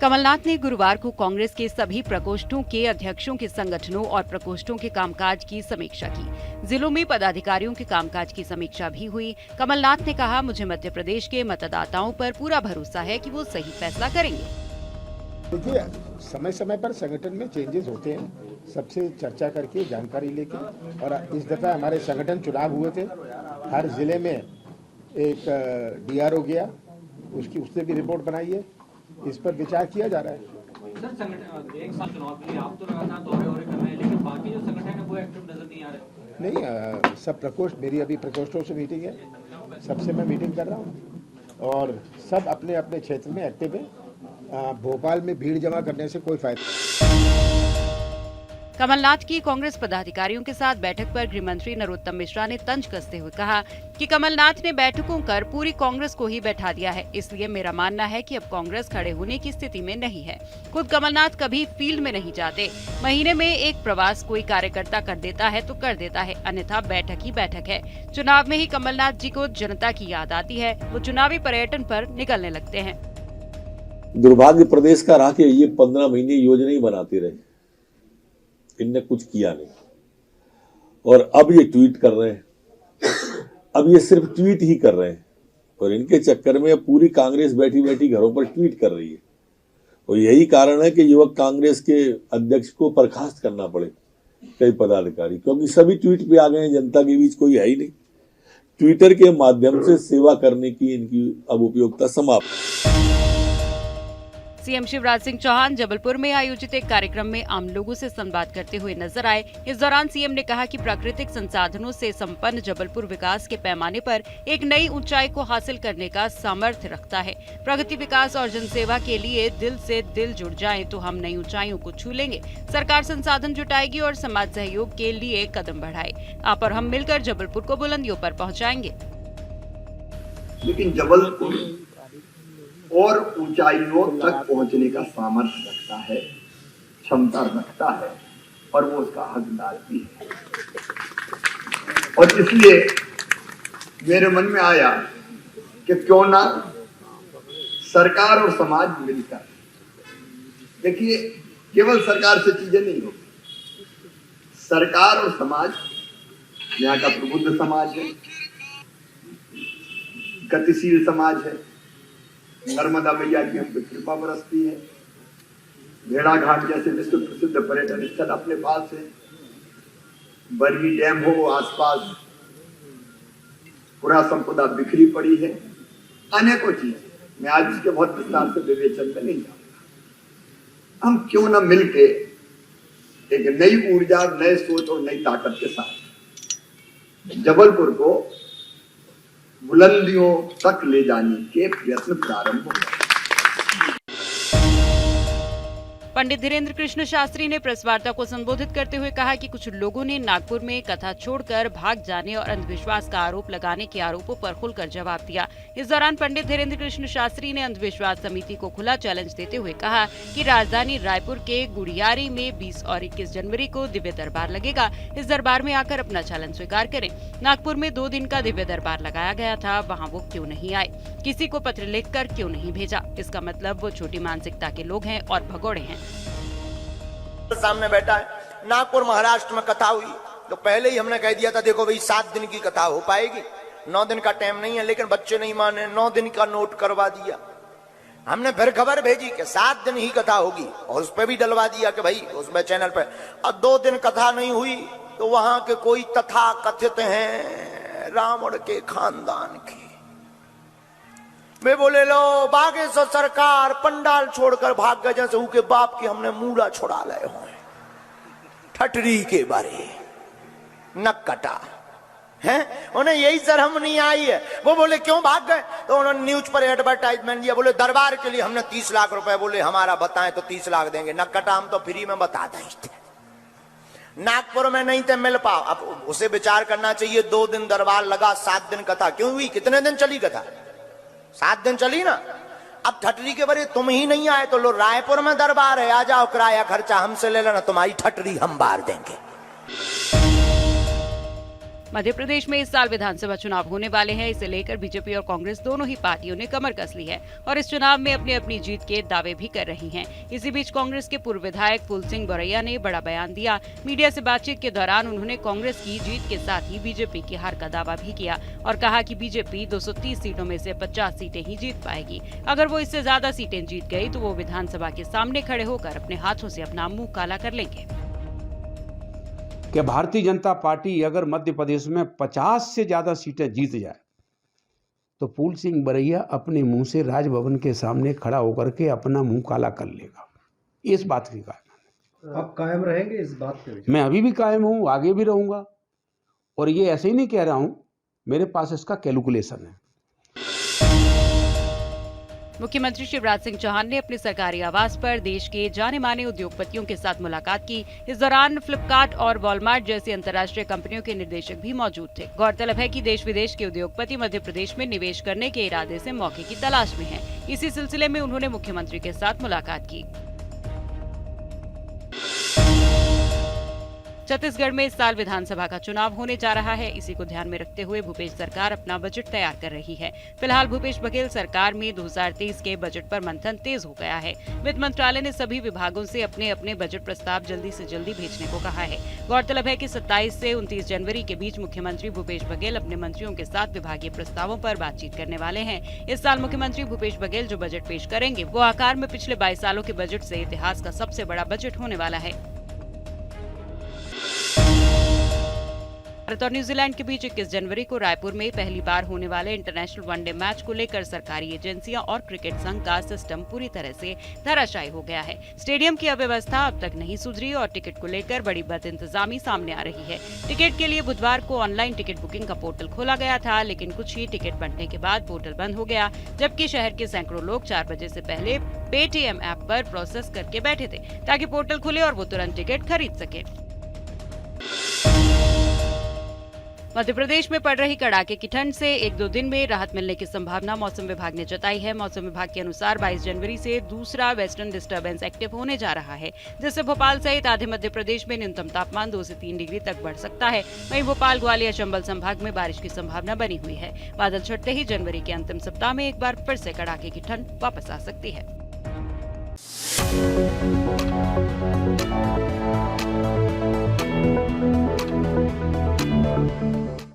कमलनाथ ने गुरुवार को कांग्रेस के सभी प्रकोष्ठों के अध्यक्षों के संगठनों और प्रकोष्ठों के कामकाज की समीक्षा की। जिलों में पदाधिकारियों के कामकाज की समीक्षा भी हुई। कमलनाथ ने कहा, मुझे मध्य प्रदेश के मतदाताओं पर पूरा भरोसा है कि वो सही फैसला करेंगे। देखिए, समय समय पर संगठन में चेंजेस होते हैं, सबसे चर्चा करके जानकारी लेके, और इस दफा हमारे संगठन चुनाव हुए थे। हर जिले में एक डीआरओ गया, उसने भी रिपोर्ट बनाई है। इस पर विचार किया जा रहा है। सर, संगठन एक साल चुनाव के लिए आप तो लगातार दौरे कर रहे हैं, लेकिन बाकी जो संगठन है वो एक्टिव नजर नहीं आ रहे। नहीं, सब प्रकोष्ठ, मेरी अभी प्रकोष्ठों से मीटिंग है, सबसे मैं मीटिंग कर रहा हूँ और सब अपने अपने क्षेत्र में एक्टिव है। भोपाल में भीड़ जमा करने से कोई फायदा। कमलनाथ की कांग्रेस पदाधिकारियों के साथ बैठक पर गृह मंत्री नरोत्तम मिश्रा ने तंज कसते हुए कहा कि कमलनाथ ने बैठकों कर पूरी कांग्रेस को ही बैठा दिया है, इसलिए मेरा मानना है कि अब कांग्रेस खड़े होने की स्थिति में नहीं है। खुद कमलनाथ कभी फील्ड में नहीं जाते। महीने में एक प्रवास कोई कार्यकर्ता कर देता है तो कर देता है, अन्यथा बैठक ही बैठक है। चुनाव में ही कमलनाथ जी को जनता की याद आती है, वो चुनावी पर्यटन पर निकलने लगते हैं। दुर्भाग्य प्रदेश का रहा कि ये 15 महीने योजना ही बनाते रहे, इनने कुछ किया नहीं। और अब ये ट्वीट कर रहे हैं, अब ये सिर्फ ट्वीट ही कर रहे हैं, और इनके चक्कर में पूरी कांग्रेस बैठी बैठी घरों पर ट्वीट कर रही है। और यही कारण है कि युवक कांग्रेस के अध्यक्ष को बर्खास्त करना पड़े कई पदाधिकारी, क्योंकि सभी ट्वीट पे आ गए हैं। जनता के बीच कोई है ही नहीं। ट्विटर के माध्यम से सेवा करने की इनकी अब उपयोगिता समाप्त। सीएम शिवराज सिंह चौहान जबलपुर में आयोजित एक कार्यक्रम में आम लोगों से संवाद करते हुए नजर आए। इस दौरान सीएम ने कहा कि प्राकृतिक संसाधनों से संपन्न जबलपुर विकास के पैमाने पर एक नई ऊंचाई को हासिल करने का सामर्थ्य रखता है। प्रगति, विकास और जनसेवा के लिए दिल से दिल जुड़ जाएं तो हम नई ऊंचाइयों को छू लेंगे। सरकार संसाधन जुटाएगी और समाज सहयोग के लिए कदम बढ़ाए। आप और हम मिलकर जबलपुर को बुलंदियों पर पहुँचाएंगे। लेकिन जबलपुर और ऊंचाइयों तक पहुंचने का सामर्थ्य रखता है, क्षमता रखता है, और वो उसका हकदार भी है। और इसलिए मेरे मन में आया कि क्यों ना सरकार और समाज मिलकर, देखिए, केवल सरकार से चीजें नहीं होती। सरकार और समाज, यहाँ का प्रबुद्ध समाज है, गतिशील समाज है, नर्मदा मैया की हम पे कृपा बरसती है, भेड़ा घाट जैसे विश्व प्रसिद्ध पर्यटन स्थल अपने पास है, बरही डैम हो आसपास, पूरा संपदा बिखरी पड़ी है, अनेकों चीजें। मैं आज इसके बहुत विस्तार से विवेचन में नहीं जाऊंगा। हम क्यों न मिलके एक नई ऊर्जा, नए सोच और नई ताकत के साथ जबलपुर को बुलंदियों तक ले जाने के प्रयत्न प्रारंभ हो गए। पंडित धीरेन्द्र कृष्ण शास्त्री ने प्रेस वार्ता को संबोधित करते हुए कहा कि कुछ लोगों ने नागपुर में कथा छोड़कर भाग जाने और अंधविश्वास का आरोप लगाने के आरोपों पर खुलकर जवाब दिया। इस दौरान पंडित धीरेन्द्र कृष्ण शास्त्री ने अंधविश्वास समिति को खुला चैलेंज देते हुए कहा कि राजधानी रायपुर के गुड़ियारी में 20 और 21 जनवरी को दिव्य दरबार लगेगा। इस दरबार में आकर अपना चैलेंज स्वीकार करें। नागपुर में 2 दिन का दिव्य दरबार लगाया गया था, वहाँ वो क्यों नहीं आए? किसी को पत्र लिखकर क्यों नहीं भेजा? इसका मतलब वो छोटी मानसिकता के लोग हैं और भगोड़े हैं। सामने बैठा है, नागपुर महाराष्ट्र में कथा हुई तो पहले ही हमने कह दिया था, देखो भाई 7 दिन की कथा हो पाएगी, 9 दिन का टाइम नहीं है। लेकिन बच्चे नहीं माने, 9 दिन का नोट करवा दिया। हमने फिर खबर भेजी कि 7 दिन ही कथा होगी, और उस पर भी डलवा दिया कि भाई उसमें चैनल पे। और 2 दिन कथा नहीं हुई तो वहां के कोई तथा कथित हैं रावण के खानदान के, वे बोले लो बागेश्वर सरकार पंडाल छोड़कर भाग गए, जैसे उनके बाप की हमने मूड़ा छुड़ा लाए हो। ठटरी के बारे नक कटा है, उन्हें यही शर्म नहीं आई है। वो बोले क्यों भाग गए, तो उन्होंने न्यूज पर एडवर्टाइजमेंट दिया, बोले दरबार के लिए हमने 30 लाख रुपए, बोले हमारा बताएं तो 30 लाख देंगे। नक कटा, हम तो फ्री में बताते ही थे, नागपुर में नहीं थे मिल पाओ। अब उसे विचार करना चाहिए, 2 दिन दरबार लगा, 7 दिन कथा क्यों हुई? कितने दिन चली कथा? 7 दिन चली ना। अब ठटरी के बारे तुम ही नहीं आए तो लो, रायपुर में दरबार है, आ जाओ, किराया खर्चा हमसे ले लेना, तुम्हारी ठटरी हम बार देंगे। मध्य प्रदेश में इस साल विधानसभा चुनाव होने वाले हैं। इसे लेकर बीजेपी और कांग्रेस दोनों ही पार्टियों ने कमर कस ली है और इस चुनाव में अपनी अपनी जीत के दावे भी कर रही हैं। इसी बीच कांग्रेस के पूर्व विधायक फूल सिंह बोरैया ने बड़ा बयान दिया। मीडिया से बातचीत के दौरान उन्होंने कांग्रेस की जीत के साथ ही बीजेपी की हार का दावा भी किया और कहा कि बीजेपी 230 सीटों में से 50 सीटें ही जीत पाएगी। अगर वो इससे ज्यादा सीटें जीत गई तो वो विधानसभा के सामने खड़े होकर अपने हाथों से अपना मुंह काला कर लेंगे। कि भारतीय जनता पार्टी अगर मध्य प्रदेश में 50 से ज्यादा सीटें जीत जाए तो फूल सिंह बोरैया अपने मुंह से राजभवन के सामने खड़ा होकर के अपना मुंह काला कर लेगा। इस बात की कायम आप कायम रहेंगे इस बात पे? मैं अभी भी कायम हूं, आगे भी रहूंगा और ये ऐसे ही नहीं कह रहा हूं, मेरे पास इसका कैलकुलेशन है। मुख्यमंत्री शिवराज सिंह चौहान ने अपने सरकारी आवास पर देश के जाने माने उद्योगपतियों के साथ मुलाकात की। इस दौरान फ्लिपकार्ट और वॉलमार्ट जैसी अंतर्राष्ट्रीय कंपनियों के निदेशक भी मौजूद थे। गौरतलब है कि देश विदेश के उद्योगपति मध्य प्रदेश में निवेश करने के इरादे से मौके की तलाश में हैं। इसी सिलसिले में उन्होंने मुख्यमंत्री के साथ मुलाकात की। छत्तीसगढ़ में इस साल विधानसभा का चुनाव होने जा रहा है। इसी को ध्यान में रखते हुए भूपेश सरकार अपना बजट तैयार कर रही है। फिलहाल भूपेश बघेल सरकार में 2023 के बजट पर मंथन तेज हो गया है। वित्त मंत्रालय ने सभी विभागों से अपने अपने बजट प्रस्ताव जल्दी से जल्दी भेजने को कहा है। गौरतलब है कि 27 से 29 जनवरी के बीच मुख्यमंत्री भूपेश बघेल अपने मंत्रियों के साथ विभागीय प्रस्तावों पर बातचीत करने वाले हैं। इस साल मुख्यमंत्री भूपेश बघेल जो बजट पेश करेंगे वो आकार में पिछले 22 सालों के बजट से इतिहास का सबसे बड़ा बजट होने वाला है। भारत और न्यूजीलैंड के बीच 21 जनवरी को रायपुर में पहली बार होने वाले इंटरनेशनल वनडे मैच को लेकर सरकारी एजेंसियां और क्रिकेट संघ का सिस्टम पूरी तरह से धराशायी हो गया है। स्टेडियम की अव्यवस्था अब तक नहीं सुधरी और टिकट को लेकर बड़ी बदइंतजामी सामने आ रही है। टिकट के लिए बुधवार को ऑनलाइन टिकट बुकिंग का पोर्टल खोला गया था, लेकिन कुछ ही टिकट बंटने के बाद पोर्टल बंद हो गया, जबकि शहर के सैकड़ों लोग 4 बजे से पहले पेटीएम ऐप पर प्रोसेस करके बैठे थे ताकि पोर्टल खुले और वो तुरंत टिकट खरीद सके। मध्य प्रदेश में पड़ रही कड़ाके की ठंड से 1-2 दिन में राहत मिलने की संभावना मौसम विभाग ने जताई है। मौसम विभाग के अनुसार 22 जनवरी से दूसरा वेस्टर्न डिस्टर्बेंस एक्टिव होने जा रहा है, जिससे भोपाल सहित आधे मध्य प्रदेश में न्यूनतम तापमान 2 से 3 डिग्री तक बढ़ सकता है। वहीं भोपाल, ग्वालियर, चंबल संभाग में बारिश की संभावना बनी हुई है। बादल छटते ही जनवरी के अंतिम सप्ताह में एक बार फिर से कड़ाके की ठंड वापस आ सकती है।